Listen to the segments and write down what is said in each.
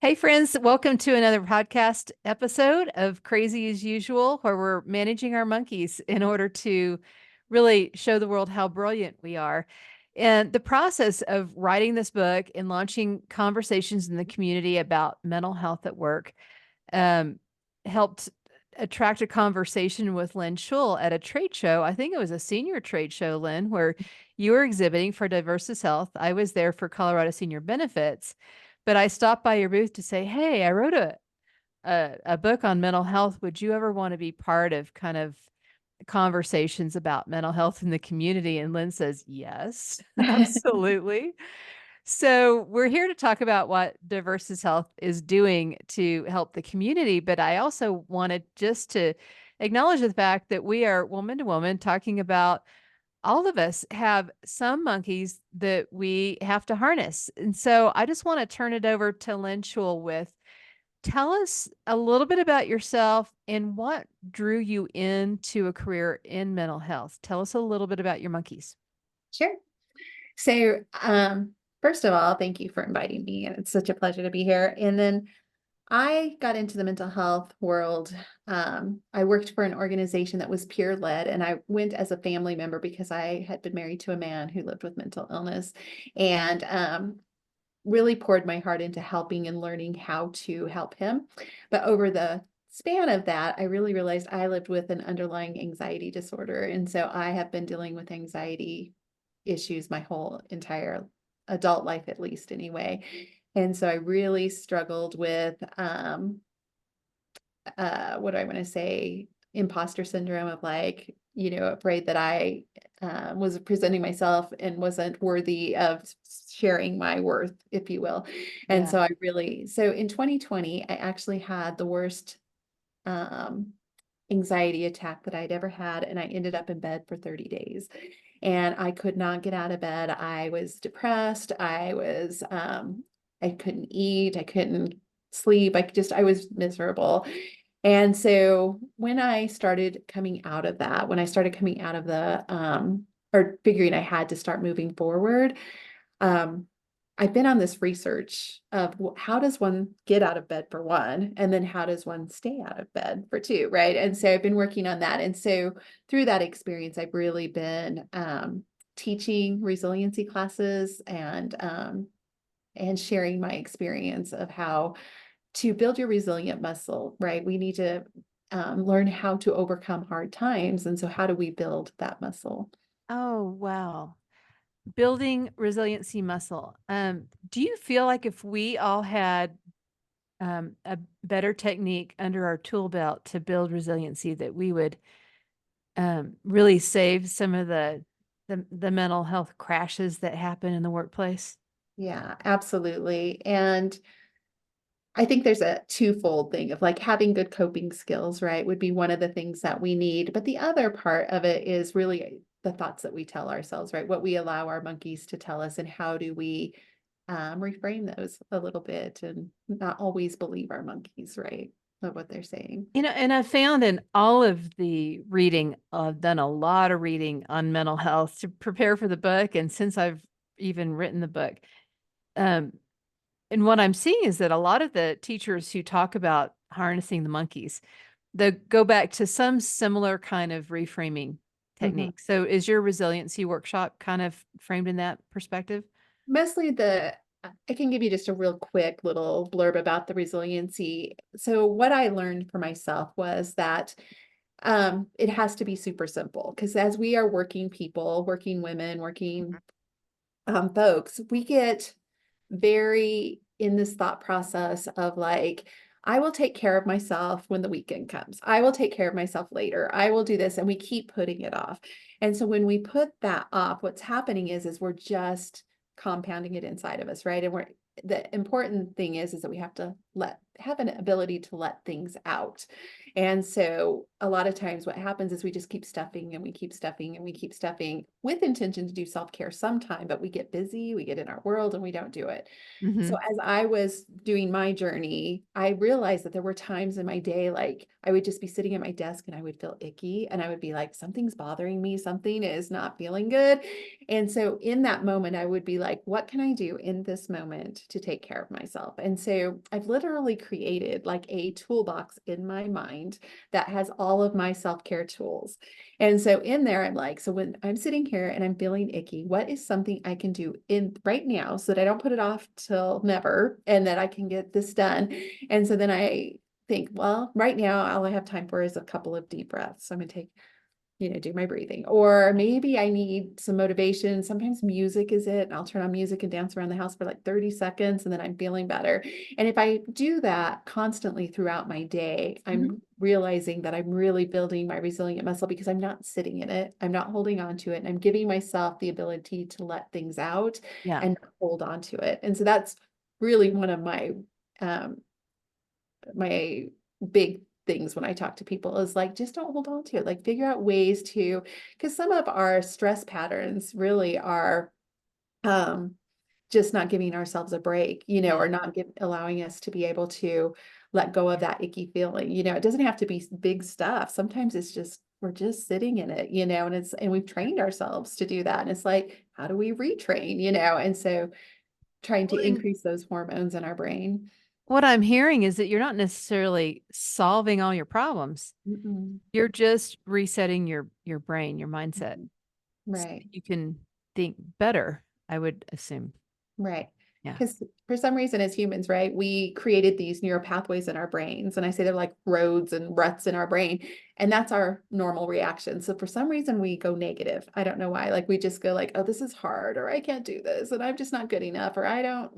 Hey, friends, welcome to another podcast episode of Crazy as Usual, where we're managing our monkeys in order to really show the world how brilliant we are. And the process of writing this book and launching conversations in the community about mental health at work um, helped attract a conversation with Lynn Shull at a trade show. I think it was a senior trade show, Lynn, where you were exhibiting for Diversus Health. I was there for Colorado Senior Benefits, but I stopped by your booth to say, "Hey, I wrote a book on mental health. Would you ever want to be part of kind of conversations about mental health in the community?" And Lynn says, "Yes, absolutely." So we're here to talk about what Diversus Health is doing to help the community, but I also wanted just to acknowledge the fact that we are woman to woman talking about all of us have some monkeys that we have to harness. And so I just want to turn it over to Lynn Schul with tell us a little bit about yourself and what drew you into a career in mental health. Tell us a little bit about your monkeys. Sure. So, first of all, thank you for inviting me, and it's such a pleasure to be here. And then I got into the mental health world. I worked for an organization that was peer led, and I went as a family member because I had been married to a man who lived with mental illness, and really poured my heart into helping and learning how to help him. But over the span of that, I really realized I lived with an underlying anxiety disorder, and so I have been dealing with anxiety issues my whole entire adult life, at least anyway. And so I really struggled with what do I want to say, imposter syndrome of like, afraid that I was presenting myself and wasn't worthy of sharing my worth, if you will. And Yeah. so so in 2020, I actually had the worst um, anxiety attack that I'd ever had, and I ended up in bed for 30 days. And I could not get out of bed. I was depressed. I couldn't eat. I couldn't sleep. I was miserable. And so when I started coming out of that, when I started coming out of or figuring I had to start moving forward, um, I've been on this research of how does one get out of bed for one, and then how does one stay out of bed for two, right? And so I've been working on that. And so through that experience, I've really been teaching resiliency classes and sharing my experience of how to build your resilient muscle, right? We need to learn how to overcome hard times. And so how do we build that muscle? Oh, wow. Building resiliency muscle. Do you feel like if we all had a better technique under our tool belt to build resiliency, that we would really save some of the mental health crashes that happen in the workplace? Yeah, absolutely. And I think there's a twofold thing of like having good coping skills, right? Would be one of the things that we need. But the other part of it is really the thoughts that we tell ourselves, right? What we allow our monkeys to tell us, and how do we reframe those a little bit and not always believe our monkeys, right? Of what they're saying. And I found in all of the reading, I've done a lot of reading on mental health to prepare for the book. And since I've even written the book, um, and what I'm seeing is that a lot of the teachers who talk about harnessing the monkeys, they go back to some similar kind of reframing Mhm. technique. So is your resiliency workshop kind of framed in that perspective? Mostly I can give you just a real quick little blurb about the resiliency. So what I learned for myself was that it has to be super simple, because as we are working people, working women, working folks, we get very in this thought process of like, I will take care of myself when the weekend comes. I will take care of myself later. I will do this. And we keep putting it off. And so when we put that off, what's happening is we're just compounding it inside of us, right? And the important thing is that we have to have an ability to let things out. And so a lot of times what happens is we just keep stuffing and we keep stuffing and we keep stuffing with intention to do self-care sometime, but we get busy, we get in our world and we don't do it. So Hmm. as I was doing my journey, I realized that there were times in my day, like I would just be sitting at my desk and I would feel icky and I would be like, something's bothering me, something is not feeling good. And so in that moment, I would be like, what can I do in this moment to take care of myself? And so I've literally created like a toolbox in my mind that has all of my self-care tools. And so in there, I'm like, so when I'm sitting here and I'm feeling icky, what is something I can do in right now so that I don't put it off till never and that I can get this done? And so then I think, well, right now, all I have time for is a couple of deep breaths. So I'm going to take, do my breathing. Or maybe I need some motivation. Sometimes music is it. And I'll turn on music and dance around the house for like 30 seconds and then I'm feeling better. And if I do that constantly throughout my day, Hmm. I'm realizing that I'm really building my resilient muscle because I'm not sitting in it. I'm not holding on to it. And I'm giving myself the ability to let things out Yeah. and hold on to it. And so that's really one of um, my big things when I talk to people is like, just don't hold on to it. Like figure out ways to, because some of our stress patterns really are um, just not giving ourselves a break, Yeah. or not allowing us to be able to let go of Yeah. that icky feeling. It doesn't have to be big stuff. Sometimes it's just, we're just sitting in it, and we've trained ourselves to do that. And it's like, how do we retrain, And so trying to Well, and increase those hormones in our brain. what I'm hearing is that you're not necessarily solving all your problems. Mm-mm. You're just resetting your brain, your mindset, so that Right. you can think better, I would assume. Right. Yeah. Because for some reason, as humans, right, we created these neural pathways in our brains. And I say they're like roads and ruts in our brain. And that's our normal reaction. So for some reason, we go negative. I don't know why. Like we just go like, oh, this is hard, or I can't do this, and I'm just not good enough, or I don't,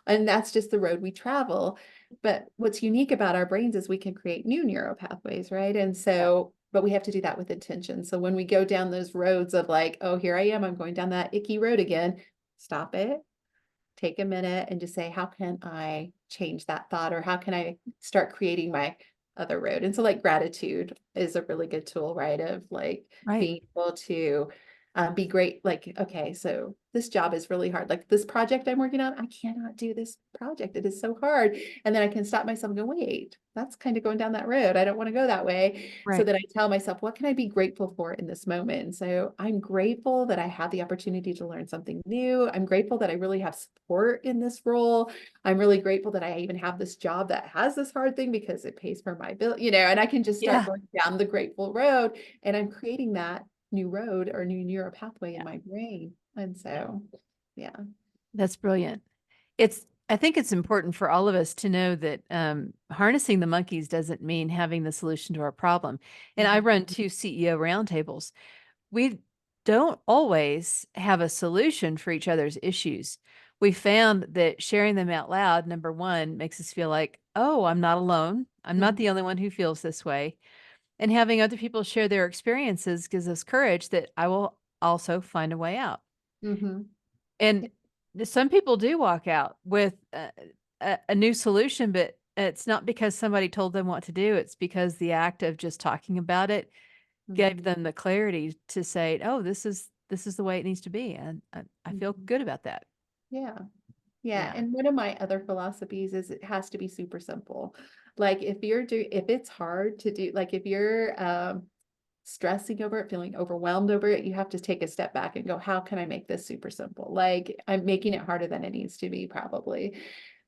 and that's just the road we travel. But what's unique about our brains is we can create new neural pathways, right? And Yeah. so, but we have to do that with intention. So when we go down those roads of like, oh, here I am, I'm going down that icky road again, stop it, take a minute and just say, how can I change that thought? Or how can I start creating my other road? And so like gratitude is a really good tool, right? Of like Right. being able to be great. Like, okay, so this job is really hard. Like this project I'm working on, I cannot do this project. It is so hard. And then I can stop myself and go, wait, that's kind of going down that road. I don't want to go that way. So Right. that I tell myself, what can I be grateful for in this moment? And so I'm grateful that I had the opportunity to learn something new. I'm grateful that I really have support in this role. I'm really grateful that I even have this job that has this hard thing because it pays for my bill, and I can just start Yeah. going down the grateful road and I'm creating that new road or new neural pathway in Yeah. my brain. And Yeah. so, yeah. That's brilliant. I think it's important for all of us to know that harnessing the monkeys doesn't mean having the solution to our problem. And I Mhm. run two CEO roundtables. We don't always have a solution for each other's issues. We found that sharing them out loud, number one, makes us feel like, oh, I'm not alone. I'm not Mhm. the only one who feels this way. And having other people share their experiences gives us courage that I will also find a way out. Mhm. And some people do walk out with a new solution, but it's not because somebody told them what to do. It's because the act of just talking about it gave Mhm. them the clarity to say, "Oh, this is the way it needs to be," and I feel Mhm. good about that. Yeah. Yeah, Yeah. and one of my other philosophies is it has to be super simple. Like if it's hard to do, like if you're stressing over it, feeling overwhelmed over it, you have to take a step back and go, how can I make this super simple? Like I'm making it harder than it needs to be, probably.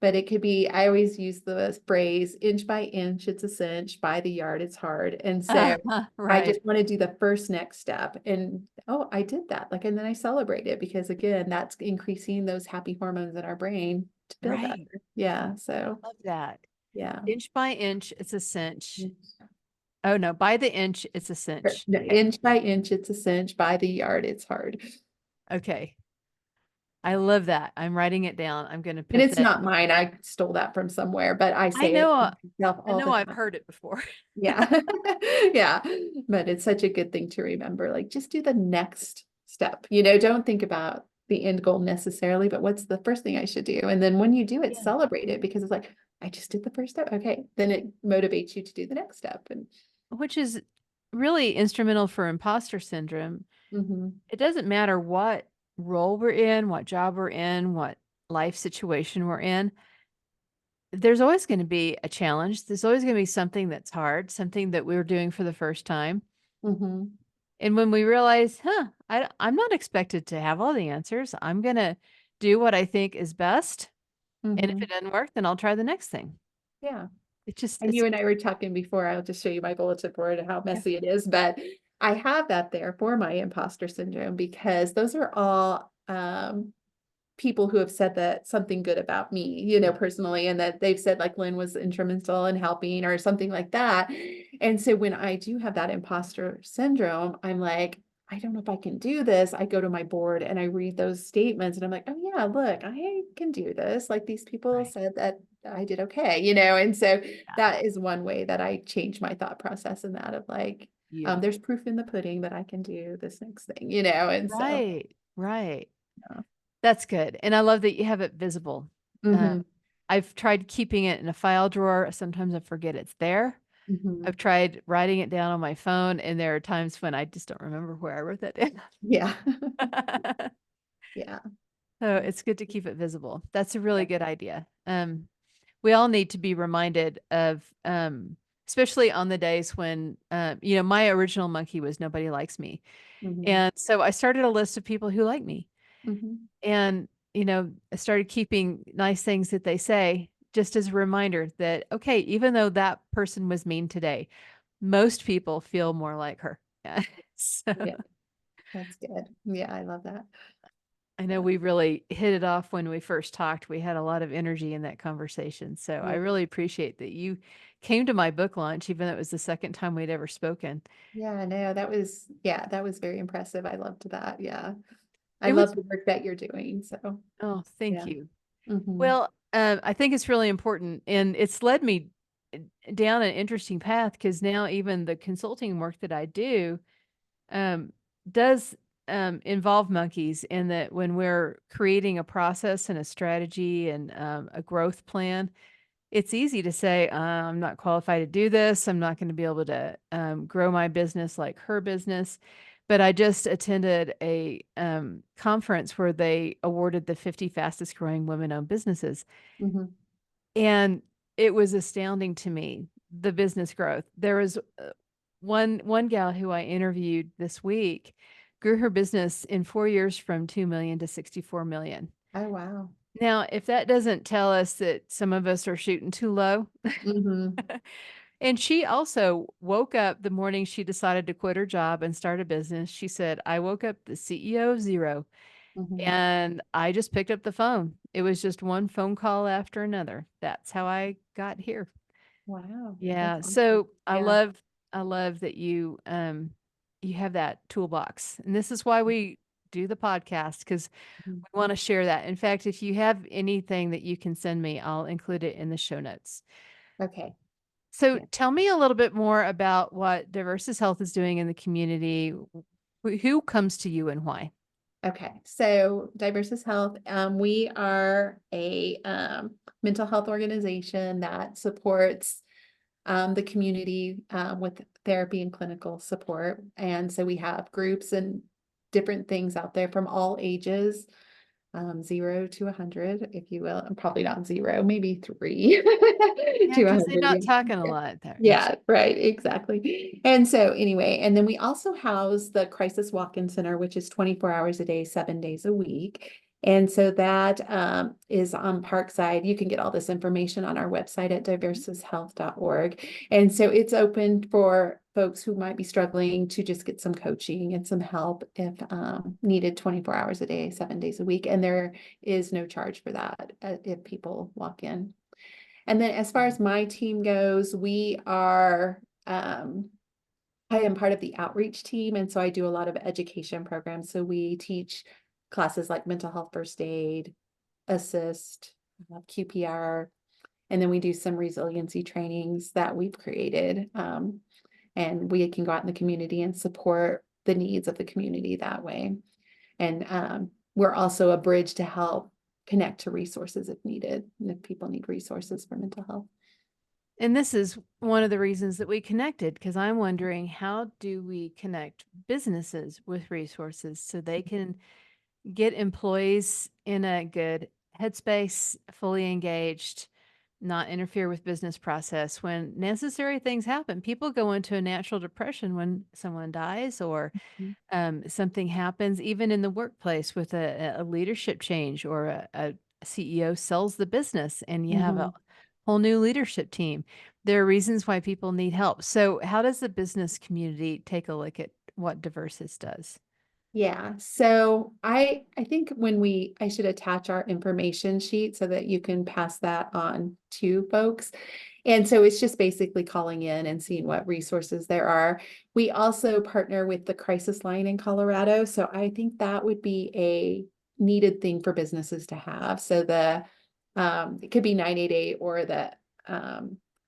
But it could be, I always use the phrase, inch by inch, it's a cinch, by the yard, it's hard. And so I Right. just want to do the first next step. And oh, I did that. Like, and then I celebrate it because again, that's increasing those happy hormones in our brain to feel better. Right. Yeah. So Love that. yeah. Inch by inch, it's a cinch. Oh no, by the inch, it's a cinch. No, Okay. inch by inch, it's a cinch. By the yard, it's hard. Okay. I love that. I'm writing it down. I'm going to And put it's that. not mine. I stole that from somewhere, but I I say it know to myself I all know the I've time. heard it before. Yeah. Yeah. But it's such a good thing to remember. Like, just do the next step. Don't think about the end goal necessarily, but what's the first thing I should do? And then when you do it, Yeah. celebrate it because it's like, I just did the first step. Okay. Then it motivates you to do the next step. And which is really instrumental for imposter syndrome. mhm, It doesn't matter what role we're in, what job we're in, what life situation we're in. There's always going to be a challenge. There's always going to be something that's hard, something that we're doing for the first time. mhm, And when we realize, I'm not expected to have all the answers. I'm going to do what I think is best. And if it mhm. doesn't work, then I'll try the next thing. Yeah. And It's you and I were talking before, I'll just show you my bulletin board and how yeah, messy it is, but I have that there for my imposter syndrome because those are all people who have said that something good about me, personally, and that they've said like Lynn was instrumental in helping or something like that. And so when I do have that imposter syndrome, I'm like, I don't know if I can do this. I go to my board and I read those statements and I'm like, oh yeah, look, I can do this. Like these people right. said that I did okay, and so Yeah. that is one way that I change my thought process in that of like, there's Beautiful. proof in the pudding that I can do this next thing, and so Right. Right. yeah. That's good. And I love that you have it visible. Hmm. I've tried keeping it in a file drawer. Sometimes I forget it's there. Hmm. I've tried writing it down on my phone, and there are times when I just don't remember where I wrote that down. Yeah. Yeah. So it's good to keep it visible. That's a really Yeah. good idea. We all need to be reminded of, especially on the days when, my original monkey was nobody likes me. Mhm, And so I started a list of people who like me. mhm, And, I started keeping nice things that they say just as a reminder that, okay, even though that person was mean today, most people feel more like her. Yeah. So yeah, that's good. Yeah, I love that. I know Yeah, we really hit it off when we first talked. We had a lot of energy in that conversation. So I yeah, really appreciate that you came to my book launch, even though it was the second time we'd ever spoken. yeah, no, that was very impressive. I loved that. Yeah. I It love was, the work that you're doing. So, oh, thank yeah. you. Hmm. Well, I think it's really important, and it's led me uh, down an interesting path because now even the consulting work that I do um, does involve monkeys in that when we're creating a process and a strategy and a growth plan, it's easy to say, I'm not qualified to do this. I'm not going to be able to grow my business like her business. But I just attended a conference where they awarded the 50 fastest growing women owned businesses. Hmm. And it was astounding to me, the business growth. There was one gal who I interviewed this week grew her business in 4 years from 2 million to 64 million. Oh, wow. Now, if that doesn't tell us that some of us are shooting too low, Hmm. and she also woke up the morning she decided to quit her job and start a business. She said, I woke up the CEO of zero Hmm. and I just picked up the phone. It was just one phone call after another. That's how I got here. Wow. That's Yeah. awesome. So Yeah. I love that you have that toolbox. And this is why we do the podcast because Mhm. we want to share that. In fact, if you have anything that you can send me, I'll include it in the show notes. Okay. So Yeah. tell me a little bit more about what Diversus Health is doing in the community. Who comes to you and why? Okay, so Diversus Health, we are a mental health organization that supports the community with therapy and clinical support. And so we have groups and different things out there from all ages, 0 to 100, if you will. And probably not zero, maybe three Yeah, to because they're 100. not talking a lot at their age. Yeah, right, exactly. And so anyway, and then we also house the Crisis Walk-in Center, which is 24 hours a day, 7 days a week. And so that is on Parkside. You can get all this information on our website at diversushealth.org. And so it's open for folks who might be struggling to just get some coaching and some help if needed 24 hours a day, 7 days a week. And there is no charge for that if people walk in. And then as far as my team goes, we are, I am part of the outreach team. And so I do a lot of education programs. So we teach classes like mental health first aid, assist, QPR, and then we do some resiliency trainings that we've created. And we can go out in the community and support the needs of the community that way. And we're also a bridge to help connect to resources if needed, and if people need resources for mental health. And this is one of the reasons that we connected, because I'm wondering, how do we connect businesses with resources so they can get employees in a good headspace, fully engaged, not interfere with business process when necessary things happen. People go into a natural depression when someone dies or something happens, even in the workplace with a leadership change, or a CEO sells the business and you have a Mhm. whole new leadership team. There are reasons why people need help. So, how does the business community take a look at what Diversus does? Yeah, so I think I should attach our information sheet so that you can pass that on to folks. And so it's just basically calling in and seeing what resources there are. We also partner with the crisis line in Colorado, so I think that would be a needed thing for businesses to have. So it could be 988 or the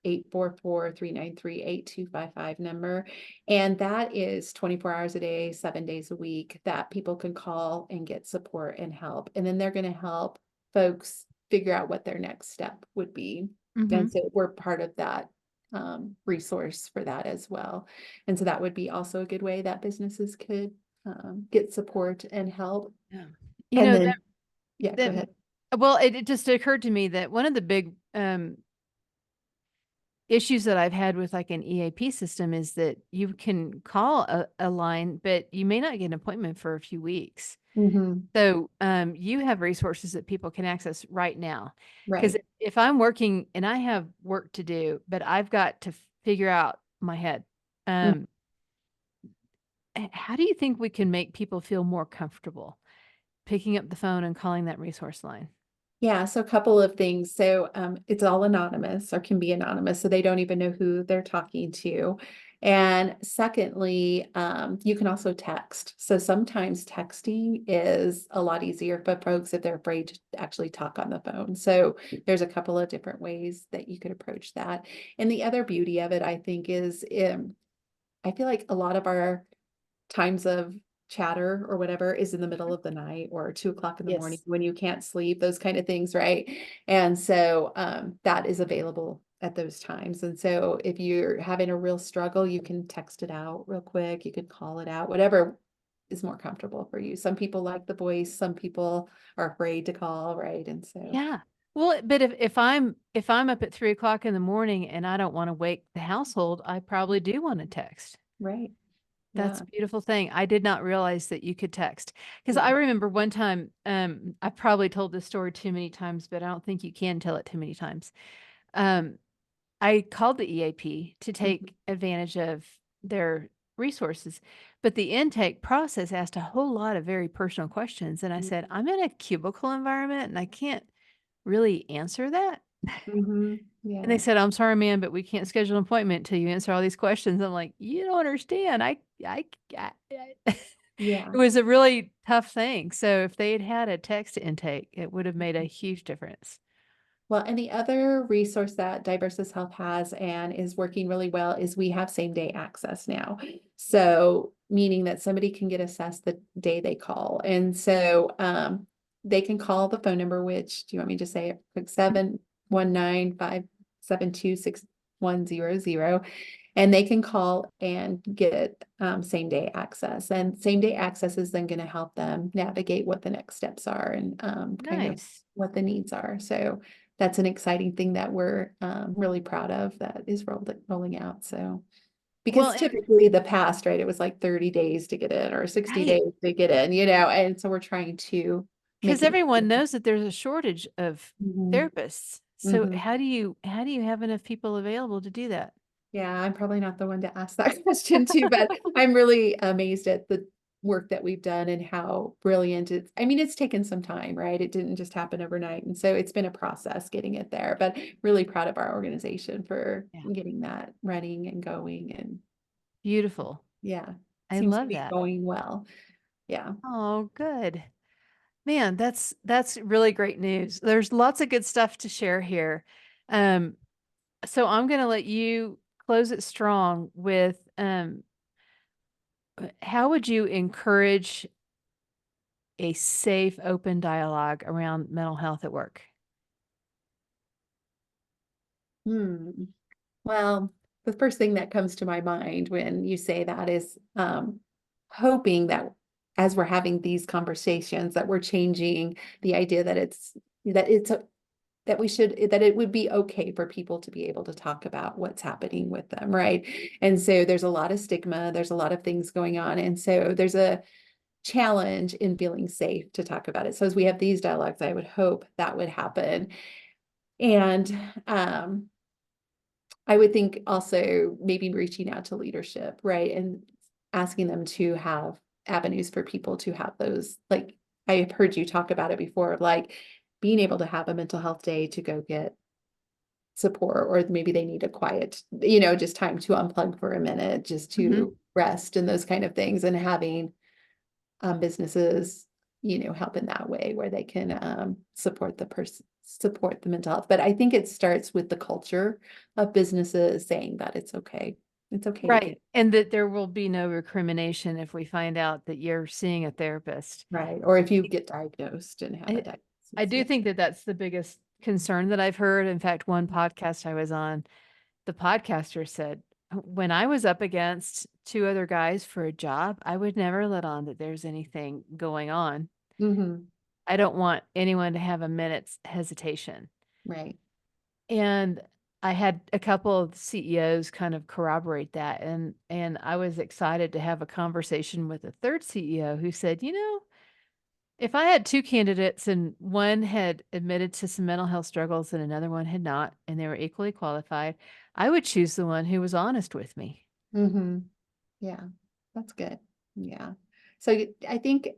844-393-8255 number. And that is 24 hours a day, 7 days a week that people can call and get support and help. And then they're going to help folks figure out what their next step would be. And Mhm. so we're part of that resource for that as well. And so that would be also a good way that businesses could get support and help. Yeah. You And know, then, yeah, go that ahead. well, it just occurred to me that one of the big issues that I've had with like an EAP system is that you can call a line, but you may not get an appointment for a few weeks. Mhm. So you have resources that people can access right now. Because Right. if I'm working and I have work to do, but I've got to figure out my head, um, how do you think we can make people feel more comfortable picking up the phone and calling that resource line? Yeah, so a couple of things. So it's all anonymous or can be anonymous, so they don't even know who they're talking to. And secondly, you can also text. So sometimes texting is a lot easier for folks if they're afraid to actually talk on the phone. So there's a couple of different ways that you could approach that. And the other beauty of it, I think, is I feel like a lot of our times of chatter or whatever is in the middle of the night or 2 o'clock in the morning Yes. when you can't sleep, those kind of things, right? And so that is available at those times. And so if you're having a real struggle, you can text it out real quick, you could call it out, whatever is more comfortable for you. Some people like the voice, some people are afraid to call, right? And so, Yeah. Well, but if I'm up at 3 o'clock in the morning and I don't want to wake the household, I probably do want to text. right. That's Yeah. a beautiful thing. I did not realize that you could text. Because Yeah. I remember one time, I probably told this story too many times, but I don't think you can tell it too many times. Um, I called the EAP to Mhm. take advantage of their resources, but the intake process asked a whole lot of very personal questions. And I said, I'm in a cubicle environment and I can't really answer that. Mhm. And they Yeah. said, I'm sorry, man, but we can't schedule an appointment till you answer all these questions. I'm like, you don't understand. I it Yeah. was a really tough thing. So if they had had a text intake, it would have made a huge difference. Well, and the other resource that Diversus Health has and is working really well is we have same day access now. So meaning that somebody can get assessed the day they call. And so they can call the phone number, which do you want me to say it quick? 719-572-6100. And they can call and get same day access. And same day access is then going to help them navigate what the next steps are and kind of Nice. what the needs are. So that's an exciting thing that we're really proud of that is rolling out. So Well, because and typically the past, right, it was like 30 days to get in or 60 right. days to get in, you know, and so we're trying to Because make it. everyone knows that there's a shortage of Mhm. therapists. So Mhm. how do you have enough people available to do that? Yeah, I'm probably not the one to ask that question too, but I'm really amazed at the work that we've done and how brilliant it's, I mean, it's taken some time, right? It didn't just happen overnight. And so it's been a process getting it there, but really proud of our organization for Yeah. getting that running and going. And Beautiful. yeah, I seems to love be that. going well. Yeah. Oh, good. Man, that's really great news. There's lots of good stuff to share here. Um, so I'm going to let you close it strong with how would you encourage a safe, open dialogue around mental health at work? Hmm. Well, the first thing that comes to my mind when you say that is hoping that as we're having these conversations that we're changing the idea that it's that we should that it would be okay for people to be able to talk about what's happening with them, right? And so there's a lot of stigma, there's a lot of things going on, and so there's a challenge in feeling safe to talk about it. So as we have these dialogues, I would hope that would happen. And I would think also maybe reaching out to leadership, right? And asking them to have avenues for people to have those, like I've heard you talk about it before, like being able to have a mental health day to go get support, or maybe they need a quiet, just time to unplug for a minute, just Mhm. to rest and those kind of things, and having businesses, help in that way where they can support the mental health. But I think it starts with the culture of businesses saying that it's okay. It's okay to Right. get And that there will be no recrimination if we find out that you're seeing a therapist. right. Or if you get diagnosed and have a I diagnosis. do Yeah. think that that's the biggest concern that I've heard. In fact, one podcast I was on, the podcaster said, when I was up against two other guys for a job, I would never let on that there's anything going on. Hmm. I don't want anyone to have a minute's hesitation. Right. And I had a couple of CEOs kind of corroborate that. And I was excited to have a conversation with a third CEO who said, if I had two candidates and one had admitted to some mental health struggles and another one had not, and they were equally qualified, I would choose the one who was honest with me. Hmm. Yeah. That's good. Yeah. So I think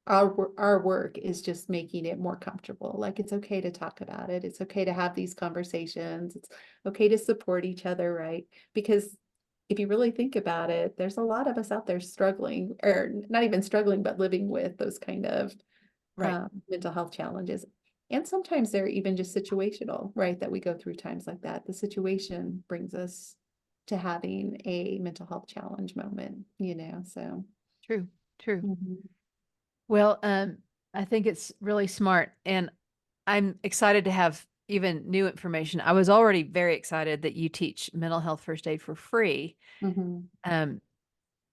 our work is just making it more comfortable. Like it's okay to talk about it. It's okay to have these conversations. It's okay to support each other, right? Because if you really think about it, there's a lot of us out there struggling, or not even struggling, but living with those kind of Right. mental health challenges. And sometimes they're even just situational, right? That we go through times like that. The situation brings us to having a mental health challenge moment. So. True. True. Mhm. Well, I think it's really smart, and I'm excited to have even new information. I was already very excited that you teach mental health first aid for free. Mhm. Um,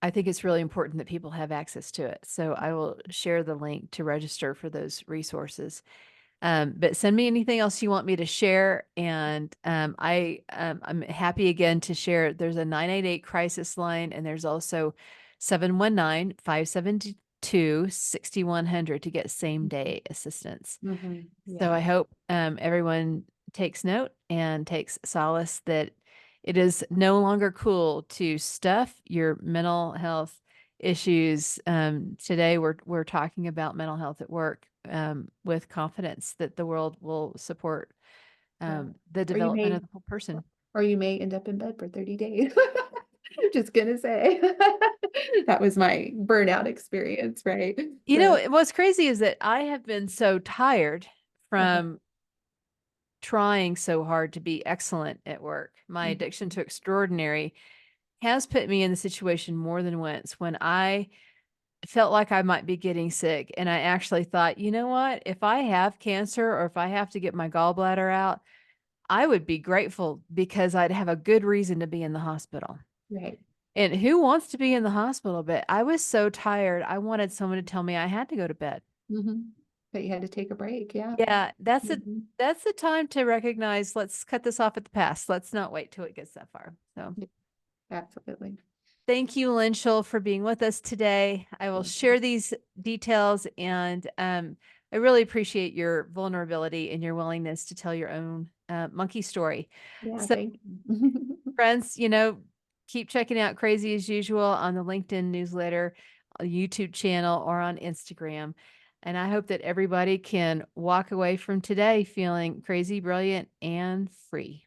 I think it's really important that people have access to it. So I will share the link to register for those resources. But send me anything else you want me to share. And I'm happy again to share. There's a 988 crisis line, and there's also 719-572-6100 to get same day assistance. Mhm. So I Yeah. hope everyone takes note and takes solace that it is no longer cool to stuff your mental health issues. Today we're talking about mental health at work with confidence that the world will support Yeah. the Or you development may of the whole person. or you may end up in bed for 30 days. I'm just gonna say. That was my burnout experience, right? So, What's crazy is that I have been so tired uh-huh. from trying so hard to be excellent at work. My addiction Mhm. to extraordinary has put me in the situation more than once when I felt like I might be getting sick. And I actually thought, you know what? If I have cancer or if I have to get my gallbladder out, I would be grateful because I'd have a good reason to be in the hospital. Right. And who wants to be in the hospital? But I was so tired. I wanted someone to tell me I had to go to bed. Mhm. But you had to take a break, yeah. Yeah, Mhm. that's the time to recognize, let's cut this off at the pass. Let's not wait till it gets that far. So Yeah, absolutely. thank you, Lynn Shull, for being with us today. I will Thank share these details, and I really appreciate your vulnerability and your willingness to tell your own monkey story. Yeah, So, thank you. friends, keep checking out Crazy as Usual on the LinkedIn newsletter, YouTube channel, or on Instagram. And I hope that everybody can walk away from today feeling crazy, brilliant, and free.